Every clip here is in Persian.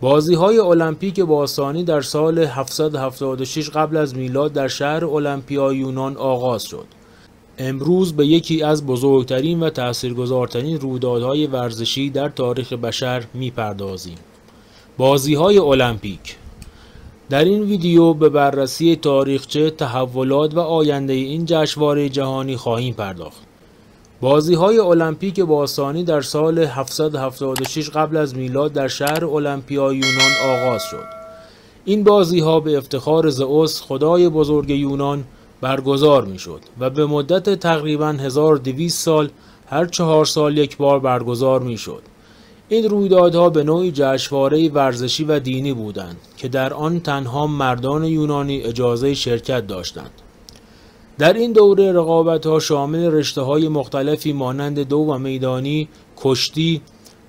بازی‌های المپیک باستانی در سال 776 قبل از میلاد در شهر المپیا یونان آغاز شد. امروز به یکی از بزرگترین و تاثیرگذارترین رویدادهای ورزشی در تاریخ بشر می‌پردازیم. بازی‌های المپیک. در این ویدیو به بررسی تاریخچه، تحولات و آینده این جشنواره جهانی خواهیم پرداخت. بازی‌های المپیک باستانی در سال 776 قبل از میلاد در شهر المپیا یونان آغاز شد. این بازی‌ها به افتخار زئوس خدای بزرگ یونان برگزار می‌شد و به مدت تقریباً 1200 سال هر 4 سال یک بار برگزار می‌شد. این رویدادها به نوعی جشنواره ورزشی و دینی بودند که در آن تنها مردان یونانی اجازه شرکت داشتند. در این دوره رقابت‌ها شامل رشته‌های مختلفی مانند دو و میدانی، کشتی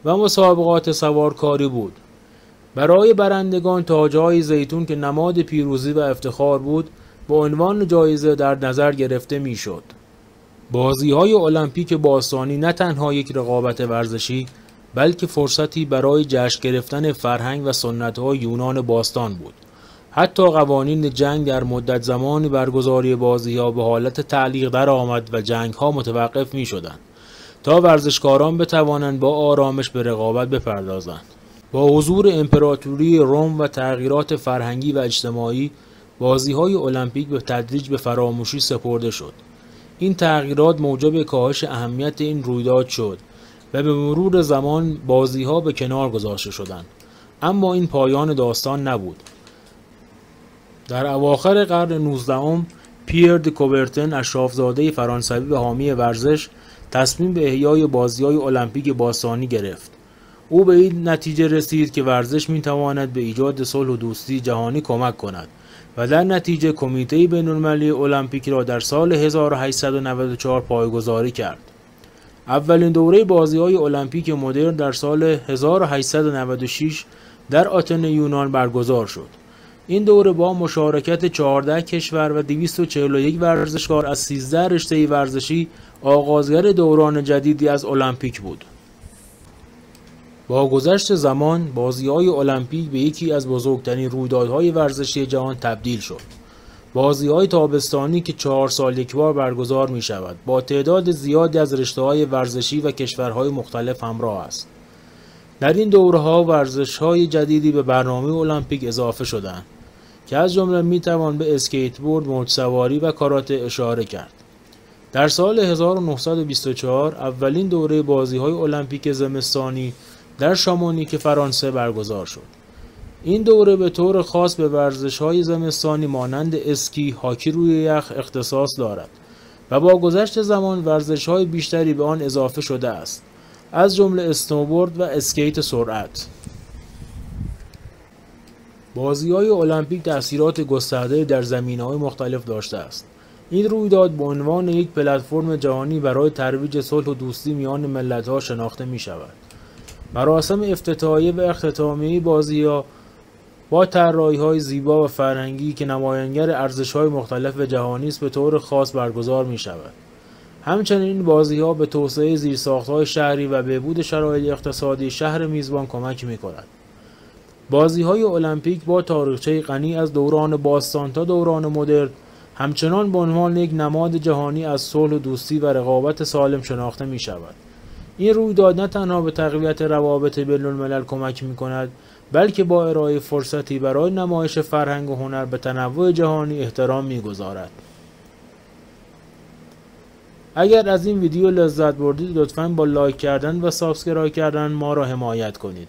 و مسابقات سوارکاری بود. برای برندگان تاج‌های زیتون که نماد پیروزی و افتخار بود، به عنوان جایزه در نظر گرفته می‌شد. بازی‌های المپیک باستانی نه تنها یک رقابت ورزشی، بلکه فرصتی برای جشن گرفتن فرهنگ و سنت‌های یونان باستان بود. حتی قوانین جنگ در مدت زمانی برگزاری بازی‌ها به حالت تعلیق درآمد و جنگ‌ها متوقف می‌شدند تا ورزشکاران بتوانند با آرامش به رقابت بپردازند. با حضور امپراتوری روم و تغییرات فرهنگی و اجتماعی، بازی‌های المپیک به تدریج به فراموشی سپرده شد. این تغییرات موجب کاهش اهمیت این رویداد شد و به مرور زمان بازی‌ها به کنار گذاشته شدند. اما این پایان داستان نبود. در اواخر قرن 19 پیر د کوبرتن، اشرافزاده فرانسوی و حامی ورزش، تصمیم به احیای بازی‌های المپیک باستانی گرفت. او به این نتیجه رسید که ورزش می‌تواند به ایجاد صلح و دوستی جهانی کمک کند و در نتیجه کمیته بین‌المللی المپیک را در سال 1894 پایه‌گذاری کرد. اولین دوره بازی‌های المپیک مدرن در سال 1896 در آتن یونان برگزار شد. این دوره با مشارکت 14 کشور و 241 ورزشکار از 13 رشته ورزشی آغازگر دوران جدیدی از المپیک بود. با گذشت زمان، بازی‌های المپیک به یکی از بزرگترین رویدادهای ورزشی جهان تبدیل شد. بازی‌های تابستانی که 4 سال یک بار برگزار می‌شود، با تعداد زیادی از رشته‌های ورزشی و کشورهای مختلف همراه است. در این دوره‌ها ورزش‌های جدیدی به برنامه المپیک اضافه شدند که از جمله می‌توان به اسکیت بورد، موج سواری و کاراته اشاره کرد. در سال 1924 اولین دوره بازی‌های المپیک زمستانی در شامونیک فرانسه برگزار شد. این دوره به طور خاص به ورزش‌های زمستانی مانند اسکی، هاکی روی یخ اختصاص دارد و با گذشت زمان ورزش‌های بیشتری به آن اضافه شده است، از جمله اسنوبورد و اسکیت سرعت. بازی‌های المپیک تأثیرات گسترده در زمینه‌های مختلف داشته است. این رویداد به عنوان یک پلتفرم جهانی برای ترویج صلح و دوستی میان ملت‌ها شناخته می‌شود. مراسم افتتاحیه و اختتامیه بازی‌ها با طراحی‌های زیبا و فرهنگی که نمایانگر ارزش‌های مختلف جهانی است به طور خاص برگزار می‌شود. همچنین این بازی‌ها به توسعه زیرساخت‌های شهری و بهبود شرایط اقتصادی شهر میزبان کمک می‌کند. بازی‌های المپیک با تاریخچه غنی از دوران باستان تا دوران مدرن همچنان به عنوان یک نماد جهانی از صلح و دوستی و رقابت سالم شناخته می‌شود. این رویداد نه تنها به تقویت روابط بین‌الملل کمک می‌کند، بلکه با ارائه فرصتی برای نمایش فرهنگ و هنر به تنوع جهانی احترام می‌گذارد. اگر از این ویدیو لذت بردید، لطفاً با لایک کردن و سابسکرایب کردن ما را حمایت کنید.